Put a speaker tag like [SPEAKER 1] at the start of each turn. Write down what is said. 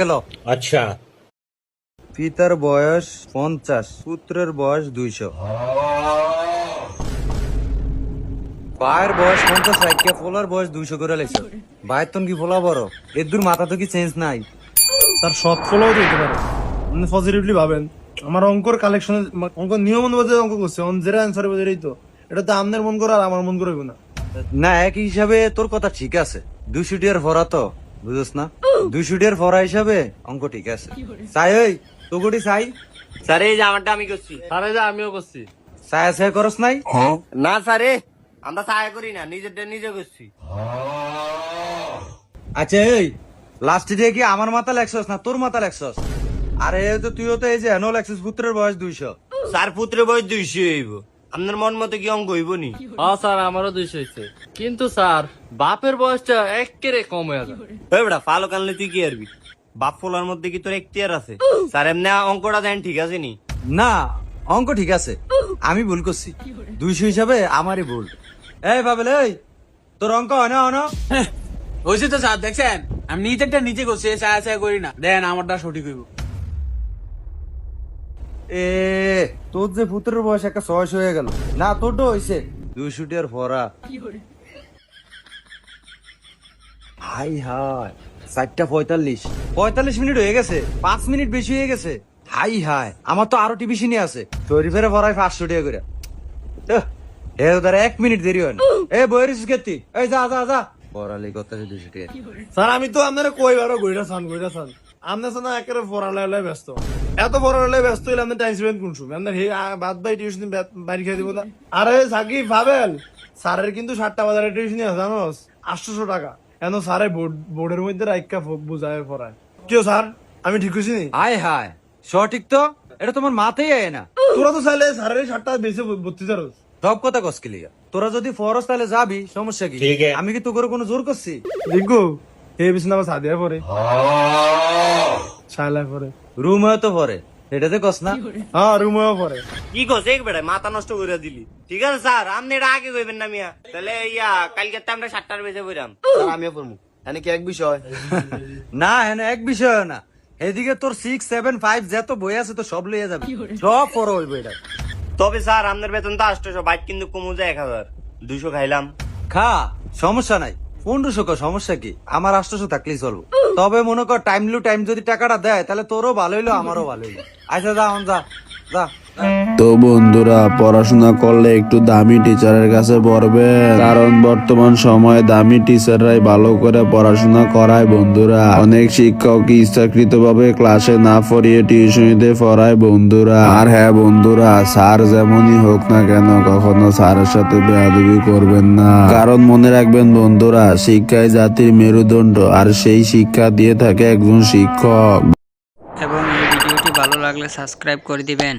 [SPEAKER 1] গেল।
[SPEAKER 2] আচ্ছা,
[SPEAKER 1] পিতার বয়স 50, পুত্রের বয়স 200। ভাইয়ের বয়স 50 রাখিয়া ফোলার বয়স 200 করে লেছো। ভাইয়ের তন কি ফোলা বড়, এর দূর মাথা তো কি চেঞ্জ নাই?
[SPEAKER 3] স্যার সৎ ফলোও তো হতে পারে, আপনি পজিটিভলি ভাবেন। আমার অঙ্কর কালেকশনে অঙ্ক নিয়ম অনুযায়ী অঙ্ক করছে, যেটা অ্যান্সার বোঝাই তো, এটা তো আপনার মন করে আর আমার মন করে না।
[SPEAKER 1] না, এক হিসাবে তোর কথা ঠিক আছে। 200 টিয়ার ভরা তো বুঝছ না, 200 টিয়ার ভরা হিসাবে অঙ্ক ঠিক আছে। চাই ওই তোগুটি চাই
[SPEAKER 4] স্যার এই যে আমারটা আমি করছি।
[SPEAKER 3] আরে যা আমিও করছি।
[SPEAKER 1] চায়া চায়া করস নাই?
[SPEAKER 4] না স্যারে, আমরা সাহায্য করি না, নিজেরটা নিজে করছি।
[SPEAKER 1] আচ্ছা এই লাস্টে দিয়ে কি আমার মাথা লেখছস না তোর মাথা লেখছস? আরে তো তুইও তো এই যে এনো লেখছিস পুত্রের বয়স 200।
[SPEAKER 4] স্যার পুত্রের বয়স 200 হইব, আপনার মন মতো কি অঙ্ক হইব নি?
[SPEAKER 5] হ্যাঁ স্যার, আমারও 200 হয়েছে, কিন্তু স্যার বাপের বয়সটা একেবারে কম হয়ে যায়।
[SPEAKER 4] ওই বেটা ফালো কানলে তুই কি আরবি? বাপ ফোলার মধ্যে কি তোর এখতিয়ার আছে? স্যার এমনি অঙ্কটা দেন ঠিক আছে নি?
[SPEAKER 1] না, অঙ্ক ঠিক আছে, আমি ভুল করছি। 200 হিসাবে আমারই ভুল। এই বাবেল, এই তোর অঙ্ক হয় না হনো?
[SPEAKER 6] হয়েছে তো স্যার, দেখছেন আমি নিজেরটা নিজে করছি, চায়া চায়া করি না। দেন আমারটা সঠিক হইব।
[SPEAKER 1] এ তোর যে পুত্রের বয়স একটা 600 হয়ে গেল না, তোরটা হয়েছে 200 টিয়ার ভরা। হাই হাই 4:45 মিনিট হয়ে গেছে, 5 মিনিট বেশি হয়ে গেছে। হাই হাই, আমার তো আরো টিভি সিনে আছে, শরীফের ভরায় 500 টাকা করে। এ ধরে 1 মিনিট দেরি হয় না। এ বইরিস গেতি, এই যা যা যা পড়ালি করতেছে 200 টাকা।
[SPEAKER 3] স্যার আমি তো আপনারা কইবারও গইরা চান আপনার সাথে একেবারে পড়ালেখায় ব্যস্ত, এত পড়ালেখায় ব্যস্ত হইলে আপনার টাইম স্পেন্ড কোন সময় আপনার বাদ বাই টিউশন বাড়ি খেয়ে দিব না। আরে সাকিব ভাবেন, স্যারের কিন্তু 7টা বাজারে টিউশন আছে জানোস, 800 টাকা। এখন স্যারে বোর্ডের মধ্যে রাইকা বুঝায় পড়ায়। কেউ স্যার আমি ঠিক কইছি নি?
[SPEAKER 1] হাই হাই সঠিক তো, এটা তোমার মাথায় আয় না।
[SPEAKER 3] তোরা তো চাইলে স্যারের 7টা বেশি ভর্তি পারস।
[SPEAKER 1] সব কথা কসকিলিয়া, তোরা যদি ফরস তাহলে যাবি, সমস্যা কি?
[SPEAKER 2] ঠিক আছে।
[SPEAKER 1] আমি কি তো করে কোনো জোর করছি?
[SPEAKER 3] দেখো এই বিছনা আমার সাদিয়া পরে শালা পরে
[SPEAKER 1] রুম হয়তো পরে, এটাতে কস না।
[SPEAKER 3] হ্যাঁ রুমেও পরে।
[SPEAKER 4] কি কস এক বেটা মাথা নষ্ট করে দিলি। ঠিক আছে স্যার, আপনি এটা আগে কইবেন না মিয়া। তাহলে ইয়া কালকে তো আমরা 7টার বেজে বইরাম। স্যার আমিও পড়মু, এনে কি এক বিষয়?
[SPEAKER 1] না হ্যাঁ এক বিষয় না, এদিকে তোর 6, 7, 5 যত বই আছে তো সব লইয়া যাবি, সব পড়ো হইব এটা।
[SPEAKER 4] তবে স্যার আপনার বেতন তো 800, বাইক কিন্তু কমু যায় 1000, 200 খাইলাম।
[SPEAKER 1] খা, সমস্যা নাই। 1500 কর, সমস্যা কি? আমার 800 থাকলেই চলবো। তবে মনে কর টাইম টু টাইম যদি টাকাটা দেয় তাহলে তোরও ভালো হইলো আমারও ভালো হইলো। আচ্ছা যা এখন যা যা।
[SPEAKER 7] তো বন্ধুরা, পড়াশোনা করলে একটু দামি টিচারের কাছে পড়বেন, কারণ বর্তমান সময়ে দামি টিচাররাই ভালো করে পড়াশোনা করায় বন্ধুরা। অনেক শিক্ষক ইচ্ছাকৃত ভাবে ক্লাসে না পড়িয়ে টিউশনিতে পড়ায় বন্ধুরা। আর হ্যাঁ বন্ধুরা, স্যার যেমনই হোক না কেন কখনো স্যারের সাথে বেয়াদবি করবেন না, কারণ মনে রাখবেন বন্ধুরা, শিক্ষাই জাতির মেরুদণ্ড, আর সেই শিক্ষা দিয়ে থাকে একজন শিক্ষক।
[SPEAKER 8] এবং এই ভিডিওটি ভালো লাগলে সাবস্ক্রাইব করে দিবেন।